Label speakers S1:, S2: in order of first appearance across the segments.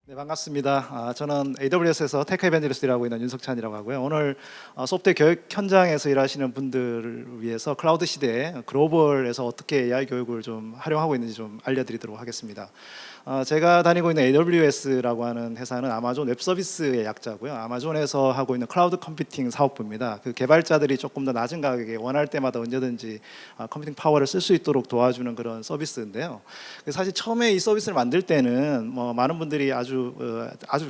S1: 네, 반갑습니다. 저는 AWS에서 테크 이벤저리스트를 하고 있는 윤석찬이라고 하고요. 오늘 소프트웨어 교육 현장에서 일하시는 분들을 위해서 클라우드 시대에 글로벌에서 어떻게 AI 교육을 좀 활용하고 있는지 좀 알려드리도록 하겠습니다. 제가 다니고 있는 AWS라고 하는 회사는 아마존 웹 서비스의 약자고요. 아마존에서 하고 있는 클라우드 컴퓨팅 사업부입니다. 그 개발자들이 조금 더 낮은 가격에 원할 때마다 언제든지 컴퓨팅 파워를 쓸 수 있도록 도와주는 그런 서비스인데요. 사실 처음에 이 서비스를 만들 때는 많은 분들이 아주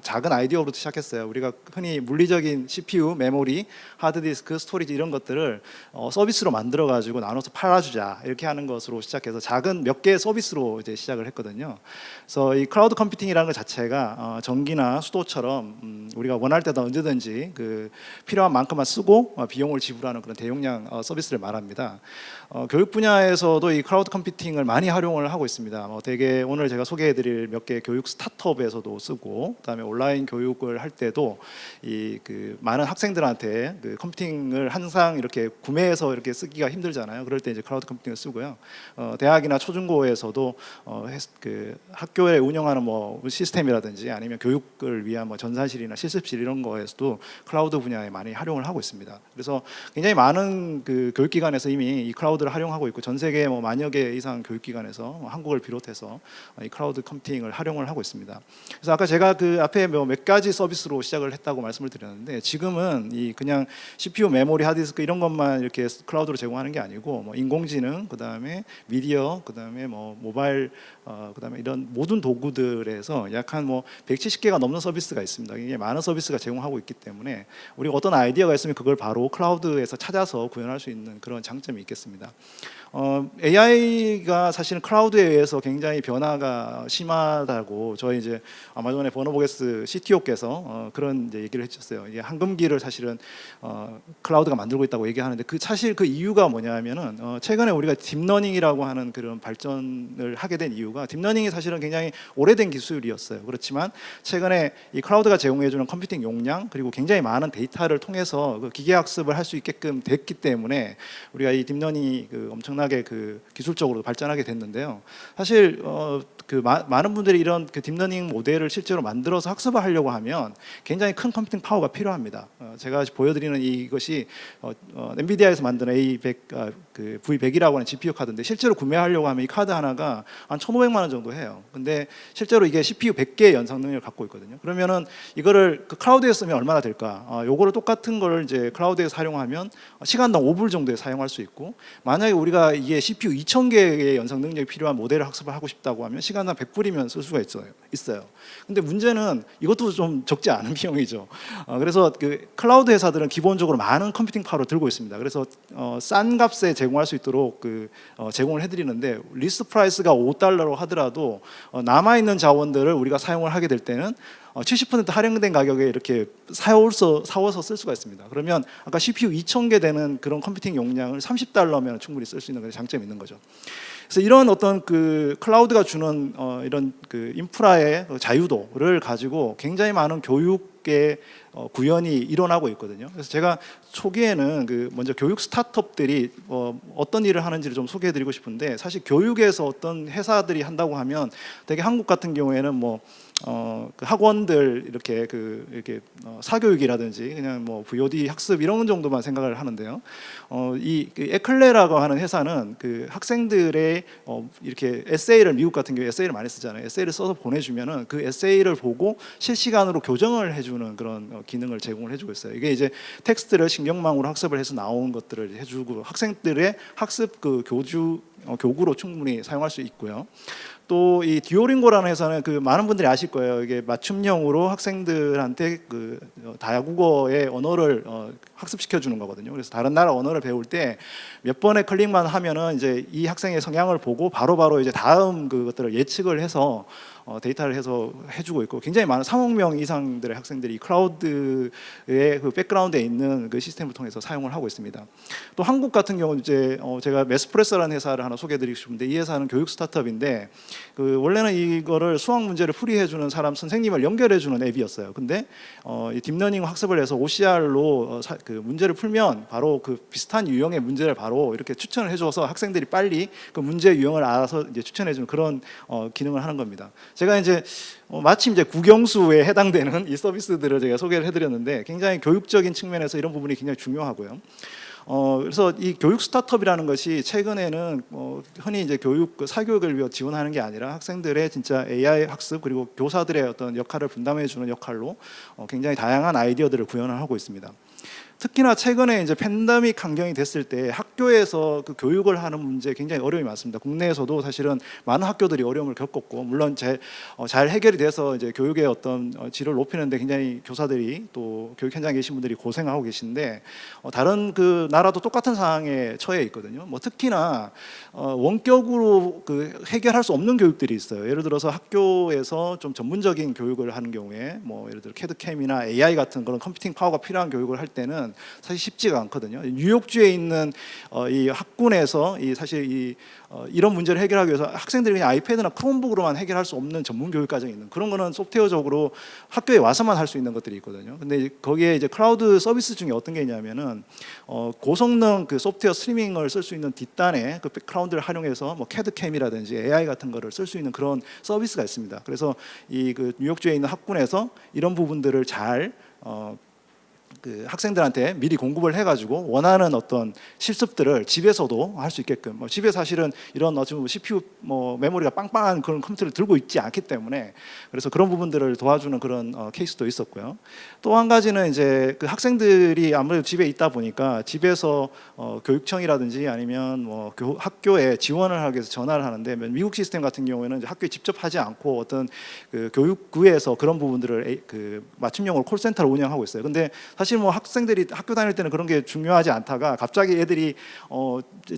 S1: 작은 아이디어부터 시작했어요. 우리가 흔히 물리적인 CPU, 메모리, 하드디스크, 스토리지 이런 것들을 서비스로 만들어 가지고 나눠서 팔아주자 이렇게 하는 것으로 시작해서 작은 몇 개의 서비스로 이제 시작을 했거든요. 그래서 이 클라우드 컴퓨팅이라는 것 자체가 전기나 수도처럼 우리가 원할 때도 언제든지 그 필요한 만큼만 쓰고 비용을 지불하는 그런 대용량 서비스를 말합니다. 교육 분야에서도 이 클라우드 컴퓨팅을 많이 활용을 하고 있습니다. 되게 오늘 제가 소개해드릴 몇 개 교육 스타트업에서도 쓰고, 그다음에 온라인 교육을 할 때도 이 그 많은 학생들한테 그 컴퓨팅을 항상 이렇게 구매해서 이렇게 쓰기가 힘들잖아요. 그럴 때 이제 클라우드 컴퓨팅을 쓰고요. 대학이나 초중고에서도 그 학교에 운영하는 뭐 시스템이라든지 아니면 교육을 위한 뭐 전산실이나 실습실 이런 거에서도 클라우드 분야에 많이 활용을 하고 있습니다. 그래서 굉장히 많은 그 교육기관에서 이미 이 클라우드를 활용하고 있고, 전 세계 뭐 만여 개 이상 교육기관에서 한국을 비롯해서 이 클라우드 컴퓨팅을 활용을 하고 있습니다. 그래서 아까 제가 그 앞에 몇 가지 서비스로 시작을 했다고 말씀을 드렸는데, 지금은 이 그냥 CPU, 메모리, 하드디스크 이런 것만 이렇게 클라우드로 제공하는 게 아니고 뭐 인공지능, 그다음에 미디어, 그다음에 뭐 모바일, 그다음에 이런 모든 도구들에서 약 한 뭐 170개가 넘는 서비스가 있습니다. 이게 많은 서비스가 제공하고 있기 때문에 우리가 어떤 아이디어가 있으면 그걸 바로 클라우드에서 찾아서 구현할 수 있는 그런 장점이 있겠습니다. AI가 사실은 클라우드에 의해서 굉장히 변화가 심하다고 저희 이제 아마존의 버너보게스 CTO께서 그런 이제 얘기를 해주셨어요. 이게 황금기를 사실은 클라우드가 만들고 있다고 얘기하는데, 사실 그 이유가 뭐냐면은 최근에 우리가 딥러닝이라고 하는 그런 발전을 하게 된 이유가, 딥러닝이 사실은 굉장히 오래된 기술이었어요. 그렇지만 최근에 이 클라우드가 제공해주는 컴퓨팅 용량, 그리고 굉장히 많은 데이터를 통해서 그 기계 학습을 할 수 있게끔 됐기 때문에 우리가 이 딥러닝이 그 엄청나게 그 기술적으로 발전하게 됐는데요. 사실 많은 분들이 이런 그 딥러닝 모델을 실제로 만들어서 학습을 하려고 하면 굉장히 큰 컴퓨팅 파워가 필요합니다. 제가 보여드리는 이것이 엔비디아에서 만든 A100 그 V100이라고 하는 GPU 카드인데, 실제로 구매하려고 하면 이 카드 하나가 한 1,500만 원 정도 해요. 근데 실제로 이게 CPU 100개의 연상 능력을 갖고 있거든요. 그러면은 이거를 그 클라우드에 쓰면 얼마나 될까? 요거를 똑같은 걸 이제 클라우드에서 사용하면 시간당 5불 정도에 사용할 수 있고, 만약에 우리가 이게 CPU 2,000개의 연상 능력이 필요한 모델을 학습을 하고 싶다고 하면 시간당 100불이면 쓸 수가 있어요. 근데 문제는 이것도 좀 적지 않은 비용이죠. 그래서 그 클라우드 회사들은 기본적으로 많은 컴퓨팅 파워를 들고 있습니다. 그래서 싼 값에 제공할 수 있도록 제공을 해드리는데, 리스트 프라이스가 $5로 하더라도 남아 있는 자원들을 우리가 사용을 하게 될 때는 70% 할인된 가격에 이렇게 사워서 쓸 수가 있습니다. 그러면 아까 CPU 2,000개 되는 그런 컴퓨팅 용량을 $30면 충분히 쓸 수 있는 그런 장점이 있는 거죠. 그래서 이런 어떤 그 클라우드가 주는 이런 그 인프라의 자유도를 가지고 굉장히 많은 교육의 구현이 일어나고 있거든요. 그래서 제가 초기에는 먼저 교육 스타트업들이 어떤 일을 하는지를 좀 소개해드리고 싶은데, 사실 교육에서 어떤 회사들이 한다고 하면 되게 한국 같은 경우에는 그 학원들 이렇게 사교육이라든지 그냥 뭐 VOD 학습 이런 정도만 생각을 하는데요. 그 에클레라고 하는 회사는 그 학생들의 이렇게 에세이를, 미국 같은 경우에 에세이를 많이 쓰잖아요. 에세이를 써서 보내주면은 그 에세이를 보고 실시간으로 교정을 해주는 그런 기능을 제공을 해주고 있어요. 이게 이제 텍스트를 신경망으로 학습을 해서 나온 것들을 해주고 학생들의 학습 그 교구로 충분히 사용할 수 있고요. 또 이 듀오링고라는 회사는 그 많은 분들이 아실 거예요. 이게 맞춤형으로 학생들한테 그 다국어의 언어를 학습시켜 주는 거거든요. 그래서 다른 나라 언어를 배울 때 몇 번의 클릭만 하면은 이제 이 학생의 성향을 보고 바로바로 이제 다음 그것들을 예측을 해서 데이터를 해서 해주고 있고, 굉장히 많은 3억 명 이상들의 학생들이 클라우드의 그 백그라운드에 있는 그 시스템을 통해서 사용을 하고 있습니다. 또 한국 같은 경우는 이제 제가 메스프레소라는 회사를 하나 소개해드리고 싶은데, 이 회사는 교육 스타트업인데 그 원래는 이거를 수학 문제를 풀이해주는 사람 선생님을 연결해주는 앱이었어요. 근데 이 딥러닝 학습을 해서 OCR로 그 문제를 풀면 바로 그 비슷한 유형의 문제를 바로 이렇게 추천을 해줘서 학생들이 빨리 그 문제 유형을 알아서 이제 추천해주는 그런 기능을 하는 겁니다. 제가 이제 마침 이제 국영수에 해당되는 이 서비스들을 제가 소개를 해드렸는데 굉장히 교육적인 측면에서 이런 부분이 굉장히 중요하고요. 그래서 이 교육 스타트업이라는 것이 최근에는 흔히 이제 사교육을 위해 지원하는 게 아니라 학생들의 진짜 AI 학습 그리고 교사들의 어떤 역할을 분담해 주는 역할로 굉장히 다양한 아이디어들을 구현을 하고 있습니다. 특히나 최근에 이제 팬데믹 환경이 됐을 때 학교에서 그 교육을 하는 문제에 굉장히 어려움이 많습니다. 국내에서도 사실은 많은 학교들이 어려움을 겪었고, 물론 잘 해결이 돼서 이제 교육의 어떤 질을 높이는데 굉장히 교사들이 또 교육 현장에 계신 분들이 고생하고 계신데, 다른 그 나라도 똑같은 상황에 처해 있거든요. 뭐 특히나 원격으로 그 해결할 수 없는 교육들이 있어요. 예를 들어서 학교에서 좀 전문적인 교육을 하는 경우에 뭐 예를 들어 캐드캠이나 AI 같은 그런 컴퓨팅 파워가 필요한 교육을 할 때는 사실 쉽지가 않거든요. 뉴욕주에 있는 이 학군에서 이런 문제를 해결하기 위해서 학생들이 그냥 아이패드나 크롬북으로만 해결할 수 없는 전문 교육 과정이 있는 그런 거는 소프트웨어적으로 학교에 와서만 할 수 있는 것들이 있거든요. 근데 거기에 이제 클라우드 서비스 중에 어떤 게 있냐면은 고성능 그 소프트웨어 스트리밍을 쓸 수 있는 뒷단에 그 클라우드를 활용해서 뭐 캐드캠이라든지 AI 같은 거를 쓸 수 있는 그런 서비스가 있습니다. 그래서 이 그 뉴욕주에 있는 학군에서 이런 부분들을 잘 그 학생들한테 미리 공급을 해가지고 원하는 어떤 실습들을 집에서도 할 수 있게끔, 집에 사실은 이런 어쩌면 CPU 메모리가 빵빵한 그런 컴퓨터를 들고 있지 않기 때문에 그래서 그런 부분들을 도와주는 그런 케이스도 있었고요. 또 한 가지는 이제 그 학생들이 아무래도 집에 있다 보니까 집에서 교육청이라든지 아니면 학교에 지원을 하기 위해서 전화를 하는데, 미국 시스템 같은 경우에는 이제 학교에 직접 하지 않고 어떤 그 교육부에서 그런 부분들을 그 맞춤형으로 콜센터를 운영하고 있어요. 근데 사실 뭐 학생들이 학교 다닐 때는 그런 게 중요하지 않다가 갑자기 애들이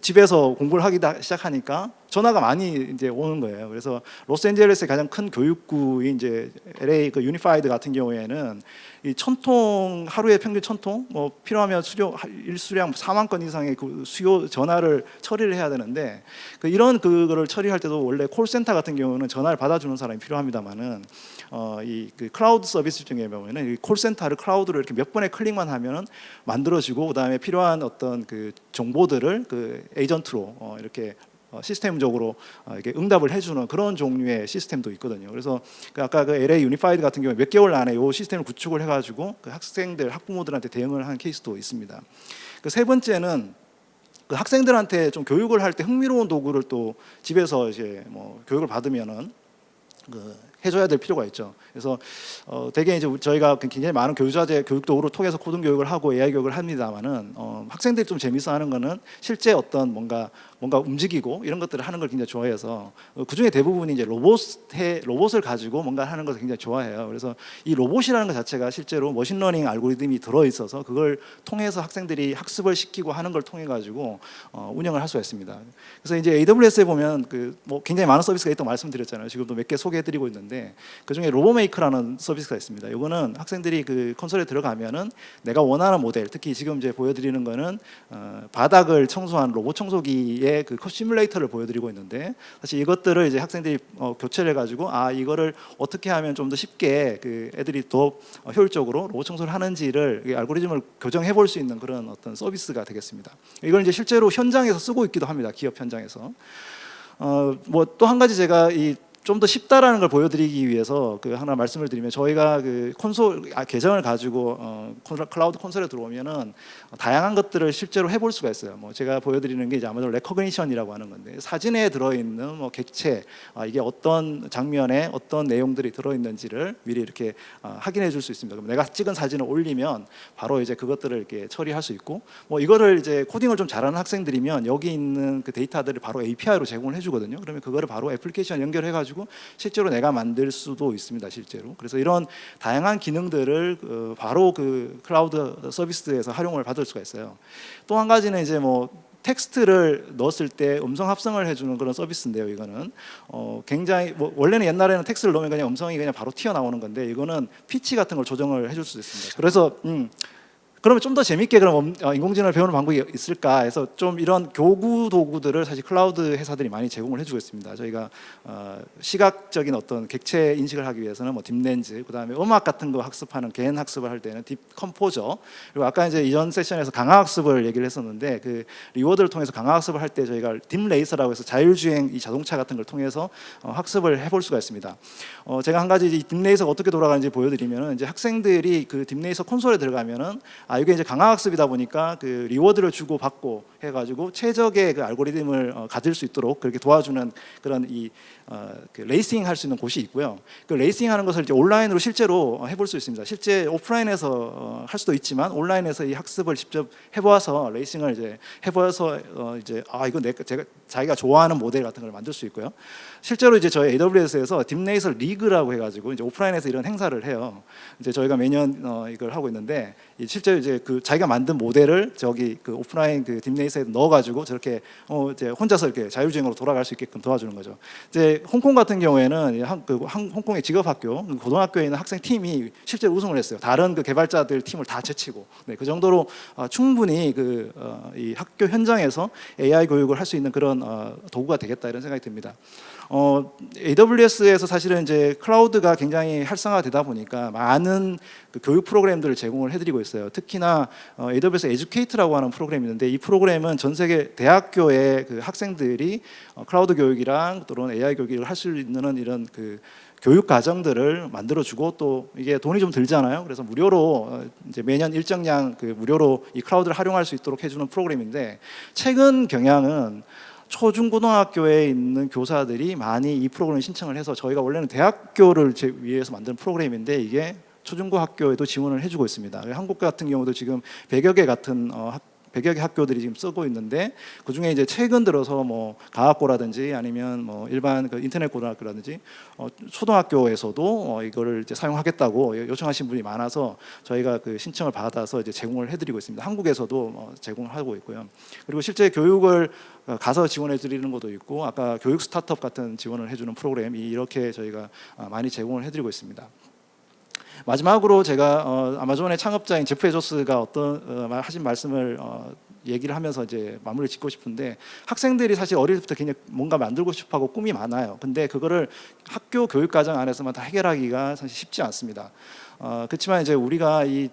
S1: 집에서 공부를 하기 시작하니까 전화가 많이 이제 오는 거예요. 그래서 로스앤젤레스의 가장 큰 교육구인 이제 LA 그 유니파이드 같은 경우에는 이 1,000통 하루에 평균 1,000통 필요하면 일수량 4만 건 이상의 그 수요 전화를 처리를 해야 되는데 이런 그거를 처리할 때도 원래 콜센터 같은 경우는 전화를 받아주는 사람이 필요합니다만은 이 그 클라우드 서비스 중에 보면은 이 콜센터를 클라우드로 이렇게 몇 번의 클릭만 하면은 만들어지고 그다음에 필요한 어떤 그 정보들을 그 에이전트로 이렇게 시스템적으로 이렇게 응답을 해주는 그런 종류의 시스템도 있거든요. 그래서 아까 그 LA 유니파이드 같은 경우에 몇 개월 안에 이 시스템을 구축을 해가지고 그 학생들, 학부모들한테 대응을 하는 케이스도 있습니다. 그 세 번째는 그 학생들한테 좀 교육을 할 때 흥미로운 도구를 또 집에서 이제 교육을 받으면은 해줘야 될 필요가 있죠. 그래서 대개 이제 저희가 굉장히 많은 교육자재 교육 도구를 통해서 코딩 교육을 하고 AI 교육을 합니다만은 학생들이 좀 재밌어하는 거는 실제 어떤 뭔가 움직이고 이런 것들을 하는 걸 굉장히 좋아해서 그 중에 대부분이 이제 로봇을 가지고 뭔가 하는 것을 굉장히 좋아해요. 그래서 이 로봇이라는 것 자체가 실제로 머신러닝 알고리즘이 들어 있어서 그걸 통해서 학생들이 학습을 시키고 하는 걸 통해 가지고 운영을 할 수가 있습니다. 그래서 이제 AWS에 보면 굉장히 많은 서비스가 있다고 말씀드렸잖아요. 지금도 몇 개 소개해드리고 있는데 그 중에 로보메이커라는 서비스가 있습니다. 이거는 학생들이 그 콘솔에 들어가면은 내가 원하는 모델, 특히 지금 이제 보여드리는 거는 바닥을 청소한 로봇 청소기의 그 시뮬레이터를 보여드리고 있는데, 사실 이것들을 이제 학생들이 교체를 해가지고 이거를 어떻게 하면 좀 더 쉽게 그 애들이 더 효율적으로 로봇 청소를 하는지를 알고리즘을 교정해 볼 수 있는 그런 어떤 서비스가 되겠습니다. 이걸 이제 실제로 현장에서 쓰고 있기도 합니다. 기업 현장에서. 또 한 가지 제가 좀 더 쉽다라는 걸 보여드리기 위해서 그 하나 말씀을 드리면, 저희가 그 콘솔 계정을 가지고 클라우드 콘솔에 들어오면은 다양한 것들을 실제로 해볼 수가 있어요. 제가 보여드리는 게 이제 아마존 레커그니션이라고 하는 건데, 사진에 들어있는 객체, 이게 어떤 장면에 어떤 내용들이 들어있는지를 미리 이렇게 확인해 줄 수 있습니다. 그럼 내가 찍은 사진을 올리면 바로 이제 그것들을 이렇게 처리할 수 있고, 이거를 이제 코딩을 좀 잘하는 학생들이면 여기 있는 그 데이터들을 바로 API로 제공을 해주거든요. 그러면 그거를 바로 애플리케이션 연결해가지고 실제로 내가 만들 수도 있습니다. 실제로. 그래서 이런 다양한 기능들을 바로 그 클라우드 서비스에서 활용을 받을 수가 있어요. 또 한 가지는 이제 텍스트를 넣었을 때 음성 합성을 해주는 그런 서비스인데요. 이거는 굉장히 원래는 옛날에는 텍스트를 넣으면 그냥 음성이 그냥 바로 튀어나오는 건데, 이거는 피치 같은 걸 조정을 해줄 수 있습니다. 그래서 그러면 좀 더 재밌게 그럼 인공지능을 배우는 방법이 있을까 해서 좀 이런 교구 도구들을 사실 클라우드 회사들이 많이 제공을 해주고 있습니다. 저희가 시각적인 어떤 객체 인식을 하기 위해서는 뭐 딥렌즈, 그다음에 음악 같은 거 학습하는 개인 학습을 할 때는 딥 컴포저, 그리고 아까 이제 이전 세션에서 강화 학습을 얘기를 했었는데 그 리워드를 통해서 강화 학습을 할 때 저희가 딥 레이서라고 해서 자율주행 이 자동차 같은 걸 통해서 학습을 해볼 수가 있습니다. 제가 한 가지 이 딥 레이서가 어떻게 돌아가는지 보여드리면은 이제 학생들이 그 딥 레이서 콘솔에 들어가면은 이게 이제 강화학습이다 보니까 그 리워드를 주고 받고 해가지고 최적의 그 알고리즘을 가질 수 있도록 그렇게 도와주는 그런 그 레이싱 할 수 있는 곳이 있고요. 그 레이싱 하는 것을 이제 온라인으로 실제로 해볼 수 있습니다. 실제 오프라인에서 할 수도 있지만 온라인에서 이 학습을 직접 해보아서 레이싱을 이제 해보아서 이제 이거 제가 자기가 좋아하는 모델 같은 걸 만들 수 있고요. 실제로 이제 저희 AWS에서 딥레이서 리그라고 해가지고 이제 오프라인에서 이런 행사를 해요. 이제 저희가 매년 이걸 하고 있는데 실제로 이제 그 자기가 만든 모델을 저기 그 오프라인 그 딥레이서에 넣어가지고 저렇게 이제 혼자서 이렇게 자율주행으로 돌아갈 수 있게끔 도와주는 거죠. 이제 홍콩 같은 경우에는 홍콩의 직업학교 고등학교에 있는 학생 팀이 실제로 우승을 했어요. 다른 그 개발자들 팀을 다 제치고. 네, 그 정도로 충분히 이 학교 현장에서 AI 교육을 할 수 있는 그런 도구가 되겠다 이런 생각이 듭니다. AWS에서 사실은 이제 클라우드가 굉장히 활성화되다 보니까 많은 그 교육 프로그램들을 제공을 해드리고 있어요. 특히나 AWS 에듀케이트라고 하는 프로그램이 있는데 이 프로그램은 전 세계 대학교의 그 학생들이 클라우드 교육이랑 또는 AI 교육을 할 수 있는 이런 그 교육 과정들을 만들어주고 또 이게 돈이 좀 들잖아요. 그래서 무료로 이제 매년 일정량 그 무료로 이 클라우드를 활용할 수 있도록 해주는 프로그램인데 최근 경향은 초중고등학교에 있는 교사들이 많이 이 프로그램 신청을 해서 저희가 원래는 대학교를 위해서 만든 프로그램인데 이게 초중고 학교에도 지원을 해주고 있습니다. 한국 같은 경우도 지금 100여 개 같은 100여 개 학교들이 지금 쓰고 있는데 그 중에 이제 최근 들어서 뭐 가학고라든지 아니면 뭐 일반 그 인터넷 고등학교라든지 초등학교에서도 이거를 이제 사용하겠다고 요청하신 분이 많아서 저희가 그 신청을 받아서 이제 제공을 해드리고 있습니다. 한국에서도 제공을 하고 있고요. 그리고 실제 교육을 가서 지원해 드리는 것도 있고 아까 교육 스타트업 같은 지원을 해주는 프로그램이 이렇게 저희가 많이 제공을 해드리고 있습니다. 마지막으로 제가 아마존의 창업자인 제프 베조스가 하신 말씀을 얘기를 하면서 이제 마무리 짓고 싶은데 학생들이 사실 어릴 때부터 굉장히 뭔가 만들고 싶어하고 꿈이 많아요. 근데 그거를 학교 교육 과정 안에서만 다 해결하기가 사실 쉽지 않습니다. 그렇지만 이제 우리가 이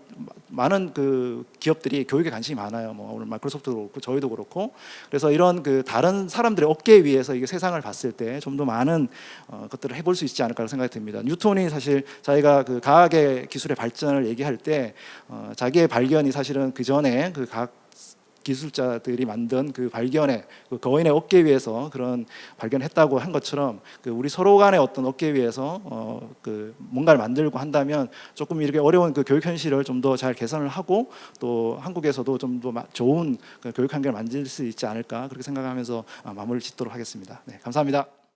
S1: 많은 그 기업들이 교육에 관심이 많아요. 뭐 오늘 마이크로소프트도 그렇고 저희도 그렇고 그래서 이런 그 다른 사람들의 어깨 위에서 이게 세상을 봤을 때 좀 더 많은 것들을 해볼 수 있지 않을까 생각이 듭니다. 뉴턴이 사실 자기가 그 과학의 기술의 발전을 얘기할 때 자기의 발견이 사실은 그 전에 그 과학 기술자들이 만든 그 발견에 그 거인의 어깨 위에서 그런 발견했다고 한 것처럼 그 우리 서로 간의 어떤 어깨 위에서 그 뭔가를 만들고 한다면 조금 이렇게 어려운 그 교육 현실을 좀 더 잘 개선을 하고 또 한국에서도 좀 더 좋은 그 교육 환경을 만들 수 있지 않을까 그렇게 생각하면서 마무리를 짓도록 하겠습니다. 네, 감사합니다.